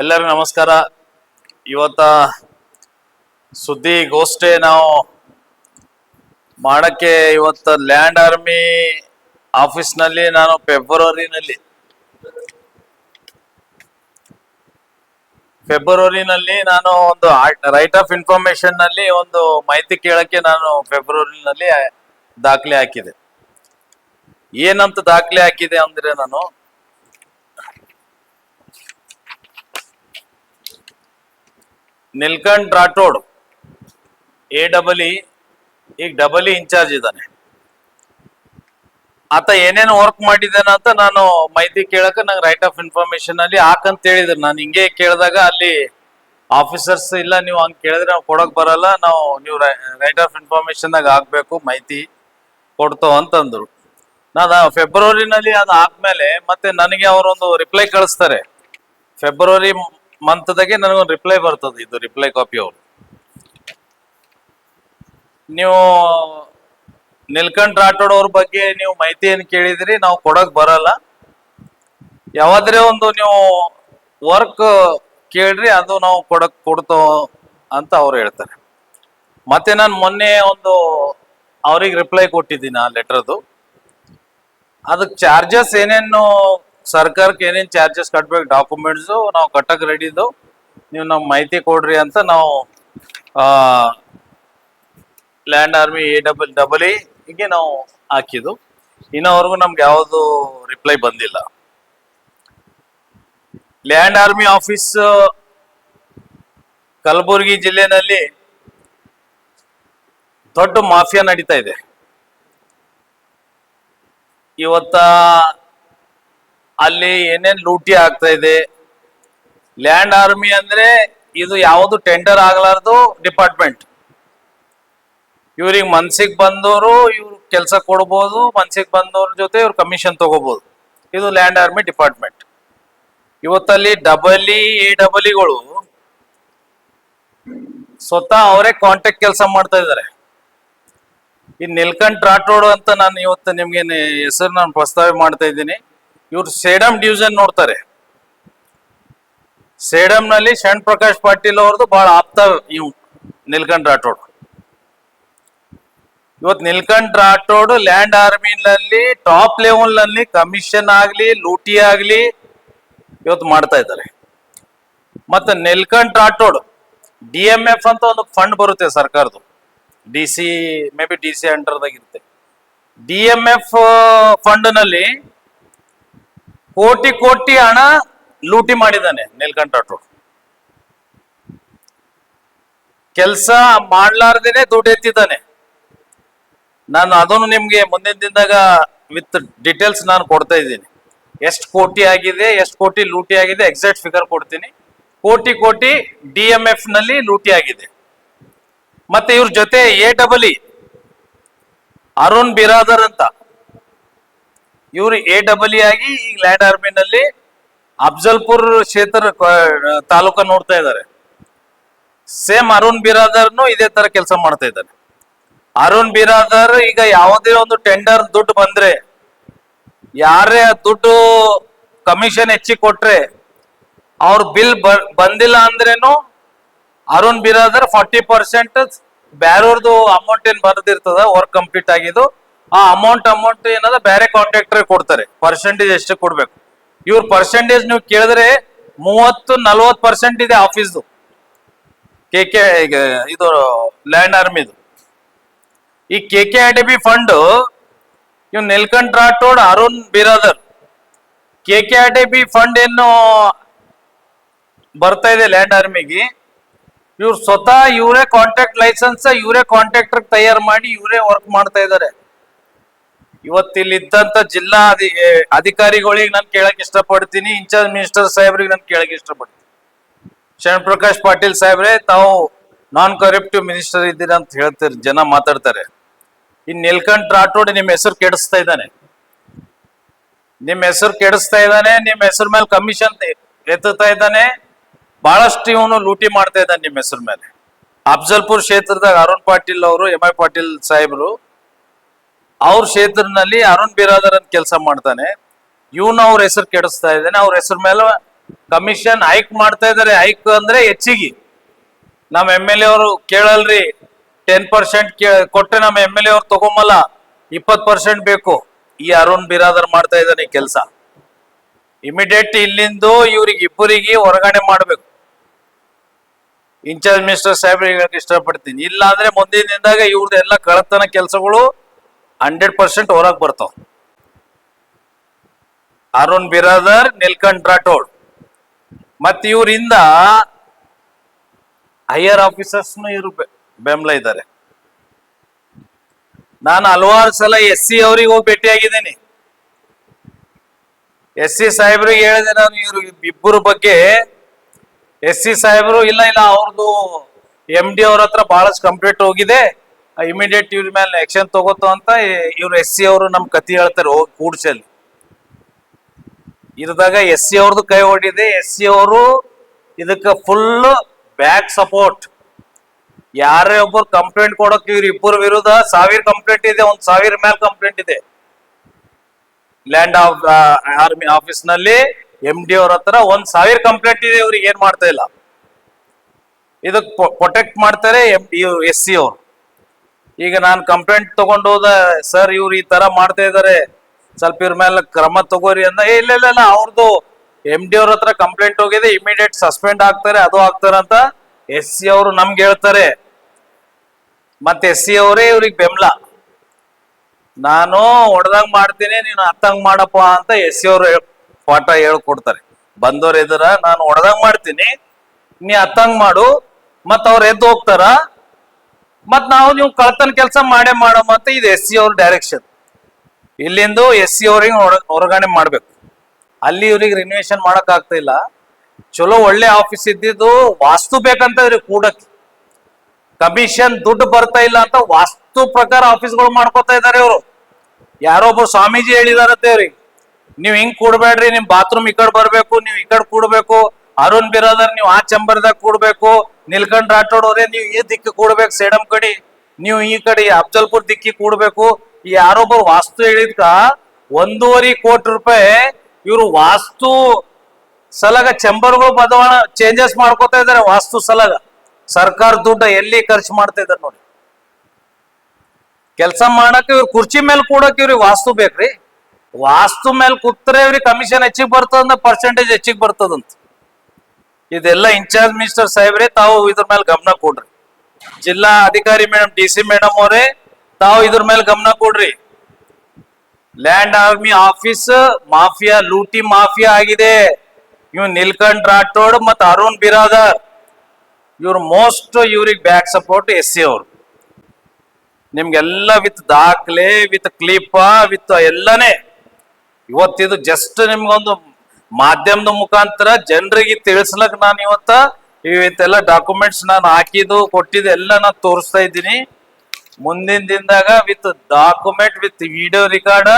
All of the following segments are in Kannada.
ಎಲ್ಲರಿಗೂ ನಮಸ್ಕಾರ. ಇವತ್ತ ಸುದ್ದಿಗೋಷ್ಠಿ ನಾವು ಮಾಡಕ್ಕೆ ಇವತ್ತು ಲ್ಯಾಂಡ್ ಆರ್ಮಿ ಆಫೀಸ್ನಲ್ಲಿ ನಾನು ಫೆಬ್ರವರಿನಲ್ಲಿ ನಾನು ಒಂದು ರೈಟ್ ಆಫ್ ಇನ್ಫಾರ್ಮೇಶನ್ ನಲ್ಲಿ ಒಂದು ಮಾಹಿತಿ ಕೇಳಕ್ಕೆ ನಾನು ಫೆಬ್ರವರಿನಲ್ಲಿ ದಾಖಲೆ ಹಾಕಿದೆ. ಏನಂತ ದಾಖಲೆ ಹಾಕಿದೆ ಅಂದ್ರೆ, ನಾನು ನಿಲ್ಕಂಠ್ ರಾಠೋಡ್ AEE ಈಗ ಡಬಲ್ ಇನ್ಚಾರ್ಜ್ ಇದ್ದಾನೆ. ಆತ ಏನೇನು ವರ್ಕ್ ಮಾಡಿದ್ದಾನ ಅಂತ ನಾನು ಮಾಹಿತಿ ಕೇಳಕ ನಂಗೆ ರೈಟ್ ಆಫ್ ಇನ್ಫಾರ್ಮೇಶನ್ ಅಲ್ಲಿ ಹಾಕಂತ ಹೇಳಿದ್ರು. ನಾನು ಹಿಂಗೆ ಕೇಳಿದಾಗ ಅಲ್ಲಿ ಆಫೀಸರ್ಸ್ ಇಲ್ಲ, ನೀವು ಹಂಗೆ ಕೇಳಿದ್ರೆ ನಾವು ಕೊಡಕ್ ಬರಲ್ಲ, ನೀವು ರೈಟ್ ಆಫ್ ಇನ್ಫಾರ್ಮೇಶನ್ದಾಗ ಹಾಕ್ಬೇಕು, ಮಾಹಿತಿ ಕೊಡ್ತೋ ಅಂತಂದ್ರು. ನಾನು ಫೆಬ್ರವರಿನಲ್ಲಿ ಅದು ಹಾಕ್ಮೇಲೆ ಮತ್ತೆ ನನಗೆ ಅವರೊಂದು ರಿಪ್ಲೈ ಕಳಿಸ್ತಾರೆ. ಫೆಬ್ರವರಿ ಮಂತ್ದಾಗೆ ನನಗೊಂದು ರಿಪ್ಲೈ ಬರ್ತದೆ, ಇದು ರಿಪ್ಲೈ ಕಾಪಿ. ಅವರು ನೀವು ನಿಲ್ಕಂಠ್ ರಾಠೋಡ್ ಅವ್ರ ಬಗ್ಗೆ ನೀವು ಮಾಹಿತಿ ಏನು ಕೇಳಿದ್ರಿ, ನಾವು ಕೊಡಕ್ ಬರಲ್ಲ, ಯಾವಾದ್ರೆ ಒಂದು ನೀವು ವರ್ಕ್ ಕೇಳ್ರಿ, ಅದು ನಾವು ಕೊಡ್ತೋ ಅಂತ ಅವ್ರು ಹೇಳ್ತಾರೆ. ಮತ್ತೆ ನಾನು ಮೊನ್ನೆ ಒಂದು ಅವ್ರಿಗೆ ರಿಪ್ಲೈ ಕೊಟ್ಟಿದ್ದೀನಿ ಆ ಲೆಟರ್ದು. ಅದಕ್ಕೆ ಚಾರ್ಜಸ್ ಏನೇನು ಸರ್ಕಾರಕ್ಕೆ ಏನೇನು ಚಾರ್ಜಸ್ ಕಟ್ಬೇಕು, ಡಾಕ್ಯುಮೆಂಟ್ಸ್ ನಾವು ಕಟ್ಟಕ್ ರೆಡಿ ಇದ್ದವು, ನೀವು ನಮ್ಗೆ ಮಾಹಿತಿ ಕೊಡ್ರಿ ಅಂತ ನಾವು ಲ್ಯಾಂಡ್ ಆರ್ಮಿ AEE ನಾವು ಹಾಕಿದ್ದು. ಇನ್ನವರೆಗೂ ನಮ್ಗೆ ಯಾವುದು ರಿಪ್ಲೈ ಬಂದಿಲ್ಲ. ಲ್ಯಾಂಡ್ ಆರ್ಮಿ ಆಫೀಸ್ ಕಲಬುರಗಿ ಜಿಲ್ಲೆನಲ್ಲಿ ದೊಡ್ಡ ಮಾಫಿಯಾ ನಡೀತಾ ಇದೆ. ಇವತ್ತ ಅಲ್ಲಿ ಏನೇನ್ ಲೂಟಿ ಆಗ್ತಾ ಇದೆ. ಲ್ಯಾಂಡ್ ಆರ್ಮಿ ಅಂದ್ರೆ ಇದು ಯಾವುದು ಟೆಂಡರ್ ಆಗ್ಲಾರ್ದು ಡಿಪಾರ್ಟ್ಮೆಂಟ್. ಇವ್ರಿಗೆ ಮನ್ಸಿಗೆ ಬಂದವರು ಇವ್ರು ಕೆಲಸ ಕೊಡ್ಬೋದು, ಮನ್ಸಿಗೆ ಬಂದವ್ರ ಜೊತೆ ಇವ್ರು ಕಮಿಷನ್ ತಗೋಬಹುದು. ಇದು ಲ್ಯಾಂಡ್ ಆರ್ಮಿ ಡಿಪಾರ್ಟ್ಮೆಂಟ್. ಇವತ್ತಲ್ಲಿ AEEಗಳು ಸ್ವತಃ ಅವರೇ ಕಾಂಟ್ಯಾಕ್ಟ್ ಕೆಲಸ ಮಾಡ್ತಾ ಇದ್ದಾರೆ. ಈ ನಿಲ್ಕಂಠ್ ರಾಠೋಡ್ ಅಂತ ನಾನು ಇವತ್ತು ನಿಮ್ಗೆ ಹೆಸರು ನಾನು ಪ್ರಸ್ತಾವ ಮಾಡ್ತಾ ಇದ್ದೀನಿ. ಇವ್ರು ಸೇಡಂ ಡಿವಿಷನ್ ನೋಡ್ತಾರೆ. ಸೇಡಂ ನಲ್ಲಿ ಶರಣ್ ಪ್ರಕಾಶ್ ಪಾಟೀಲ್ ಅವ್ರದ್ದು ಬಹಳ ಆಪ್ತ ಇವ್ ನಿಲ್ಕಂಠ್ ರಾಠೋಡ್. ಇವತ್ತು ನಿಲ್ಕಂಠ್ ರಾಠೋಡ್ ಲ್ಯಾಂಡ್ ಆರ್ಮಿನಲ್ಲಿ ಟಾಪ್ ಲೆವೆಲ್ ನಲ್ಲಿ ಕಮಿಷನ್ ಆಗ್ಲಿ ಲೂಟಿ ಆಗ್ಲಿ ಇವತ್ತು ಮಾಡ್ತಾ ಇದ್ದಾರೆ. ಮತ್ತೆ ನಿಲ್ಕಂಠ್ ರಾಠೋಡ್ DMF ಅಂತ ಒಂದು ಫಂಡ್ ಬರುತ್ತೆ ಸರ್ಕಾರದ್ದು, ಮೇ ಬಿ DC ಅಂಡರ್ದಾಗ ಇರುತ್ತೆ. DMF ಫಂಡ್ ನಲ್ಲಿ ಕೋಟಿ ಹಣ ಲೂಟಿ ಮಾಡಿದ್ದಾನೆ ನಿಲ್ಕಂಠ್ ರಾಠೋಡ್. ಕೆಲಸ ಮಾಡ್ಲಾರ್ದೇನೆ ದುಡ್ಡು ಎತ್ತಿದ್ದಾನೆ. ನಾನು ಅದನ್ನು ನಿಮ್ಗೆ ಮುಂದಿನ ದಿನದಾಗ ವಿತ್ ಡೀಟೇಲ್ಸ್ ನಾನು ಕೊಡ್ತಾ ಇದ್ದೀನಿ. ಎಷ್ಟು ಕೋಟಿ ಆಗಿದೆ, ಎಷ್ಟು ಕೋಟಿ ಲೂಟಿ ಆಗಿದೆ, ಎಕ್ಸಾಕ್ಟ್ ಫಿಗರ್ ಕೊಡ್ತೀನಿ. ಕೋಟಿ DMF ನಲ್ಲಿ ಲೂಟಿ ಆಗಿದೆ. ಮತ್ತೆ ಇವ್ರ ಜೊತೆ AEE ಅರುಣ್ ಬಿರಾದರ್ ಅಂತ ಇವ್ರು AEE ಆಗಿ ಈಗ ಲ್ಯಾಂಡ್ ಆರ್ಮಿನಲ್ಲಿ ಅಫ್ಜಲ್ಪುರ್ ಕ್ಷೇತ್ರ ತಾಲೂಕ ನೋಡ್ತಾ ಇದ್ದಾರೆ. ಸೇಮ್ ಅರುಣ್ ಬಿರಾದರ್ನು ಇದೇ ತರ ಕೆಲಸ ಮಾಡ್ತಾ ಇದ್ದಾರೆ. ಅರುಣ್ ಬಿರಾದರ್ ಈಗ ಯಾವುದೇ ಒಂದು ಟೆಂಡರ್ ದುಡ್ಡು ಬಂದ್ರೆ, ಯಾರೇ ದುಡ್ಡು ಕಮಿಷನ್ ಹೆಚ್ಚಿಗೆ ಕೊಟ್ರೆ, ಅವ್ರ ಬಿಲ್ ಬಂದಿಲ್ಲ ಅಂದ್ರೇನು ಅರುಣ್ ಬಿರಾದರ್ 40% ಬೇರೆಯವ್ರದ್ದು ಅಮೌಂಟ್ ಏನ್ ಬರ್ದಿರ್ತದ ವರ್ಕ್ ಕಂಪ್ಲೀಟ್ ಆಗಿದ್ದು, ಆ ಅಮೌಂಟ್ ಏನದ ಬೇರೆ ಕಾಂಟ್ರಾಕ್ಟರ್ ಕೊಡ್ತಾರೆ. ಪರ್ಸೆಂಟೇಜ್ ಎಷ್ಟು ಕೊಡ್ಬೇಕು. ಇವ್ರ ಪರ್ಸೆಂಟೇಜ್ ನೀವು ಕೇಳಿದ್ರೆ 30-40% ಇದೆ ಆಫೀಸ್ದು, ಇದು ಲ್ಯಾಂಡ್ ಆರ್ಮಿದು. ಈ KKIDB ಫಂಡ್ ಇವ್ ನಿಲ್ಕಂಠ್ ರಾಠೋಡ್, ಅರುಣ್ ಬಿರಾದರ್, KKIDB ಫಂಡ್ ಏನು ಬರ್ತಾ ಇದೆ ಲ್ಯಾಂಡ್ ಆರ್ಮಿಗೆ, ಇವ್ರು ಸ್ವತಃ ಇವರೇ ಕಾಂಟ್ರಾಕ್ಟ್ ಲೈಸೆನ್ಸ್ ಇವರೇ ಕಾಂಟ್ರಾಕ್ಟರ್ ತಯಾರು ಮಾಡಿ ಇವರೇ ವರ್ಕ್ ಮಾಡ್ತಾ ಇದ್ದಾರೆ. ಇವತ್ತಿಲ್ಲಿದ್ದಂತ ಜಿಲ್ಲಾ ಅಧಿಕಾರಿಗಳಿಗೆ ನಾನು ಕೇಳಕ್ ಇಷ್ಟಪಡ್ತೀನಿ, ಇನ್ಚಾರ್ಜ್ ಮಿನಿಸ್ಟರ್ ಸಾಹೇಬ್ರಿಗೆ ನಾನು ಕೇಳಕ್ ಇಷ್ಟಪಡ್ತೀನಿ. ಶರಣ್ ಪ್ರಕಾಶ್ ಪಾಟೀಲ್ ಸಾಹೇಬ್ರೆ, ತಾವು ನಾನ್ ಕರಪ್ಟಿವ್ ಮಿನಿಸ್ಟರ್ ಇದ್ದೀರಾ ಅಂತ ಹೇಳ್ತಾರೆ, ಜನ ಮಾತಾಡ್ತಾರೆ. ಈ ನಿಲ್ಕಂಠ್ ರಾಠೋಡ್ ನಿಮ್ಮ ಹೆಸರು ಕೆಡಿಸ್ತಾ ಇದ್ದಾನೆ, ನಿಮ್ಮ ಹೆಸರು ಮೇಲೆ ಕಮಿಷನ್ ಎತ್ತುತ್ತಾ ಇದ್ದಾನೆ. ಬಹಳಷ್ಟು ಇವನು ಲೂಟಿ ಮಾಡ್ತಾ ಇದ್ದಾನೆ ನಿಮ್ಮ ಹೆಸರು ಮೇಲೆ. ಅಫ್ಜಲ್ಪುರ್ ಕ್ಷೇತ್ರದಾಗ ಅರುಣ್ ಪಾಟೀಲ್ ಅವರು, MI ಪಾಟೀಲ್ ಸಾಹೇಬ್ರು, ಅವ್ರ ಕ್ಷೇತ್ರದಲ್ಲಿ ಅರುಣ್ ಬಿರಾದರ್ ಅಂತ ಕೆಲಸ ಮಾಡ್ತಾನೆ. ಇವನು ಅವ್ರ ಹೆಸರು ಕೆಡಿಸ್ತಾ ಇದ್ದಾನೆ. ಅವ್ರ ಹೆಸರು ಮೇಲೆ ಕಮಿಷನ್ ಹೈಕ್ ಮಾಡ್ತಾ ಇದಾರೆ. ಹೈಕ್ ಅಂದ್ರೆ ಹೆಚ್ಚಿಗೆ. ನಮ್ಮ MLA ಅವರು ಕೇಳಲ್ರಿ, 10% ಕೊಟ್ಟರೆ ನಮ್ಮ MLA ಅವ್ರು ತಗೊಂಬಲ್ಲ, 20% ಬೇಕು. ಈ ಅರುಣ್ ಬಿರಾದರ್ ಮಾಡ್ತಾ ಇದ್ದಾನೆ ಕೆಲಸ. ಇಮಿಡಿಯೇಟ್ ಇಲ್ಲಿಂದು ಇವ್ರಿಗೆ ಇಬ್ಬರಿಗೆ ಹೊರಗಡೆ ಮಾಡ್ಬೇಕು. ಇನ್ಚಾರ್ಜ್ ಮಿನಿಸ್ಟರ್ ಸಾಹೇಬ್ರಿಗೆ ಹೇಳಕ್ ಇಷ್ಟಪಡ್ತೀನಿ. ಇಲ್ಲ ಅಂದ್ರೆ ಮುಂದಿನ ದಿನದಾಗ ಇವ್ರದ್ದೆಲ್ಲ ಕಳತನ ಕೆಲಸಗಳು 100% ಹೊರಗೆ ಬರ್ತಾವ. ಅರುಣ್ ಬಿರಾದರ್, ನೀಲ್ಕಂಠ್ ರಾಠೋಡ್ ಮತ್ ಇವರಿಂದ ಹೈಯರ್ ಆಫೀಸರ್ಸ್ನು ಇವರು ಬೆಂಬಲ ಇದ್ದಾರೆ. ನಾನು ಹಲವಾರು ಸಲ SC ಅವ್ರಿಗೆ ಹೋಗಿ ಭೇಟಿಯಾಗಿದ್ದೀನಿ. SC ಸಾಹೇಬ್ರಿಗೆ ಹೇಳಿದೆ ನಾನು ಇವ್ರು ಇಬ್ಬರು ಬಗ್ಗೆ. SC ಸಾಹೇಬರು ಇಲ್ಲ ಅವ್ರದ್ದು MD ಅವ್ರ ಹತ್ರ ಬಹಳಷ್ಟು ಕಂಪ್ಲೇಂಟ್ ಹೋಗಿದೆ, ಇಮಿಡಿಯೇಟ್ ಇವ್ರ ಮೇಲೆ ಆಕ್ಷನ್ ತಗೋತು ಅಂತ ಇವ್ರು SC ಅವರು ನಮ್ ಕತಿ ಹೇಳ್ತಾರೆ ಹೋಗಿ ಕೂಡ್ಸಲ್ಲಿ. ಇದ್ದಾಗ SC ಅವ್ರದ್ದು ಕೈ ಹೊಡಿದೆ. SC ಅವರು ಇದಕ್ಕೆ ಫುಲ್ ಬ್ಯಾಕ್ ಸಪೋರ್ಟ್. ಯಾರೇ ಒಬ್ಬರು ಕಂಪ್ಲೇಂಟ್ ಕೊಡೋಕೆ ಇವ್ರ ಇಬ್ಬರು ವಿರುದ್ಧ 1000 ಕಂಪ್ಲೇಂಟ್ ಇದೆ, 1000 ಮೇಲೆ ಕಂಪ್ಲೇಂಟ್ ಇದೆ. ಲ್ಯಾಂಡ್ ಆರ್ಮಿ ಆಫೀಸ್ ನಲ್ಲಿ MD ಅವ್ರ ಹತ್ರ 1000 ಕಂಪ್ಲೇಂಟ್ ಇದೆ. ಇವ್ರಿಗೆ ಏನ್ ಮಾಡ್ತಾ ಇಲ್ಲ, ಇದಕ್ ಪ್ರೊಟೆಕ್ಟ್ ಮಾಡ್ತಾರೆ SC ಅವರು. ಈಗ ನಾನು ಕಂಪ್ಲೇಂಟ್ ತಗೊಂಡು ಹೋದ, ಸರ್ ಇವ್ರು ಈ ತರ ಮಾಡ್ತಾ ಇದಾರೆ, ಸ್ವಲ್ಪ ಇವ್ರ ಮೇಲೆ ಕ್ರಮ ತಗೋರಿ ಅಂದ. ಇಲ್ಲ ಅವ್ರದ್ದು MD ಅವ್ರ ಹತ್ರ ಕಂಪ್ಲೇಂಟ್ ಹೋಗಿದೆ, ಇಮಿಡಿಯೇಟ್ ಸಸ್ಪೆಂಡ್ ಆಗ್ತಾರೆ, ಅದು ಆಗ್ತಾರೆ ಅಂತ SC ಅವರು ನಮ್ಗೆ ಹೇಳ್ತಾರೆ. ಮತ್ತೆ SC ಅವರೇ ಇವ್ರಿಗೆ ಬೆಂಬಲ. ನಾನು ಹೊಡೆದಂಗ್ ಮಾಡ್ತೀನಿ, ನೀನು ಹತ್ತಂಗ್ ಮಾಡಪ್ಪ ಅಂತ SC ಅವರು ಪಾಠ ಹೇಳ್ಕೊಡ್ತಾರೆ. ಬಂದವ್ರ ಎದುರ ನಾನು ಹೊಡೆದಂಗ್ ಮಾಡ್ತೀನಿ, ನೀ ಹತ್ತಂಗ್ ಮಾಡು, ಮತ್ ಅವ್ರು ಎದ್ದು ಹೋಗ್ತಾರ, ಮತ್ ನೀವು ಕಳ್ತನ ಕೆಲಸ ಮಾಡಮ್ಮ ಅಂತ ಇದು SC ಅವ್ರ ಡೈರೆಕ್ಷನ್. ಇಲ್ಲಿಂದು SC ಅವ್ರಿಗೆ ಹೊರಗಡೆ ಮಾಡ್ಬೇಕು. ಅಲ್ಲಿ ಇವ್ರಿಗೆ ರಿನ್ಯೂವೇಷನ್ ಮಾಡಕ್ ಆಗ್ತಾ ಇಲ್ಲ. ಚಲೋ ಒಳ್ಳೆ ಆಫೀಸ್ ಇದ್ದಿದ್ದು, ವಾಸ್ತು ಬೇಕಂತ ಇವ್ರಿಗೆ ಕೂಡಕ್ಕೆ. ಕಮಿಷನ್ ದುಡ್ಡು ಬರ್ತಾ ಇಲ್ಲ ಅಂತ ವಾಸ್ತು ಪ್ರಕಾರ ಆಫೀಸ್ಗಳು ಮಾಡ್ಕೋತಾ ಇದಾರೆ ಇವರು. ಯಾರೋ ಒಬ್ರು ಸ್ವಾಮೀಜಿ ಹೇಳಿದಾರತ್ತೆ ಇವ್ರಿಗೆ, ನೀವ್ ಹಿಂಗ್ ಕೂಡ್ಬೇಡ್ರಿ, ನಿಮ್ ಬಾತ್ರೂಮ್ ಈ ಕಡೆ ಬರ್ಬೇಕು, ನೀವ್ ಈ ಕಡೆ ಕೂಡ್ಬೇಕು. ಅರುಣ್ ಬಿರಾದರ್ ನೀವು ಆ ಚಂಬರ್ದಾಗ ಕೂಡ್ಬೇಕು. ನೀಲ್ಕಂಠ್ ರಾಠೋಡ್ ಅವರೇ ನೀವು ಈ ದಿಕ್ಕಿ ಕೂಡ್ಬೇಕು, ಸೇಡಂ ಕಡೆ, ನೀವು ಈ ಕಡೆ ಅಫ್ಜಲ್ಪುರ್ ದಿಕ್ಕಿ ಕೂಡ್ಬೇಕು. ಯಾರೊಬ್ಬರು ವಾಸ್ತು ಹೇಳಿದ್ಕ 1.5 ಕೋಟಿ ರೂಪಾಯಿ ಇವರು ವಾಸ್ತು ಸಲಗ ಚಂಬರ್ಗಳು ಬದಲಾವಣೆ ಚೇಂಜಸ್ ಮಾಡ್ಕೋತಾ ಇದಾರೆ. ವಾಸ್ತು ಸಲಗ ಸರ್ಕಾರ ದುಡ್ಡು ಎಲ್ಲಿ ಖರ್ಚು ಮಾಡ್ತಾ ಇದಾರೆ ನೋಡಿ. ಕೆಲಸ ಮಾಡಕ್ ಇವ್ರು ಕುರ್ಚಿ ಮೇಲೆ ಕೂಡಕ್ ಇವ್ರಿಗೆ ವಾಸ್ತು ಬೇಕ್ರಿ. ವಾಸ್ತು ಮೇಲೆ ಕೂತ್ರೆ ಇವ್ರಿಗೆ ಕಮಿಷನ್ ಹೆಚ್ಚಿಗೆ ಬರ್ತದ, ಪರ್ಸೆಂಟೇಜ್ ಹೆಚ್ಚಿಗೆ ಬರ್ತದಂತ. ಇದೆಲ್ಲ ಇನ್ಚಾರ್ಜ್ ಮಿನಿಸ್ಟರ್ ಸಾಹೇಬ್ರೆ ತಾವು ಇದ್ರ ಮೇಲೆ ಗಮನ ಕೊಡ್ರಿ. ಜಿಲ್ಲಾ ಅಧಿಕಾರಿ ಮೇಡಮ್ DC ಮೇಡಮ್ ಅವರೇ ತಾವು ಇದ್ರ ಮೇಲೆ ಗಮನ ಕೊಡ್ರಿ. ಲ್ಯಾಂಡ್ ಆರ್ಮಿ ಆಫೀಸ್ ಮಾಫಿಯಾ, ಲೂಟಿ ಮಾಫಿಯಾ ಆಗಿದೆ. ಇವ್ ನೀಲ್ಕಂಠ್ ರಾಠೋಡ್ ಮತ್ತು ಅರುಣ್ ಬಿರಾದರ್ ಇವ್ರು ಮೋಸ್ಟ್ ಇವ್ರಿಗೆ ಬ್ಯಾಕ್ ಸಪೋರ್ಟ್ SC ಅವರು. ನಿಮ್ಗೆಲ್ಲ ವಿತ್ ದಾಖಲೆ, ವಿತ್ ಕ್ಲಿಪ್, ವಿತ್ ಎಲ್ಲನೇ. ಇವತ್ತಿದು ಜಸ್ಟ್ ನಿಮ್ಗೊಂದು ಮಾಧ್ಯಮದ ಮುಖಾಂತರ ಜನರಿಗೆ ತಿಳಿಸ್ಲಕ್ ನಾನು ಇವತ್ತೆಲ್ಲ ಡಾಕ್ಯುಮೆಂಟ್ಸ್ ನಾನು ಹಾಕಿದ್ದು ಕೊಟ್ಟಿದ್ದು ಎಲ್ಲ ನಾನು ತೋರಿಸ್ತಾ ಇದ್ದೀನಿ. ಮುಂದಿನ ದಿನದಾಗ with document, with video record,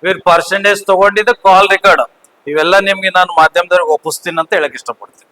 with percentage ತಗೊಂಡಿದ್ದು ಕಾಲ್ ರೆಕಾರ್ಡ್, ಇವೆಲ್ಲ ನಿಮ್ಗೆ ನಾನು ಮಾಧ್ಯಮದವ್ರಿಗೆ ಒಪ್ಪಿಸ್ತೀನಿ ಅಂತ ಹೇಳಕ್ ಇಷ್ಟಪಡ್ತೀನಿ.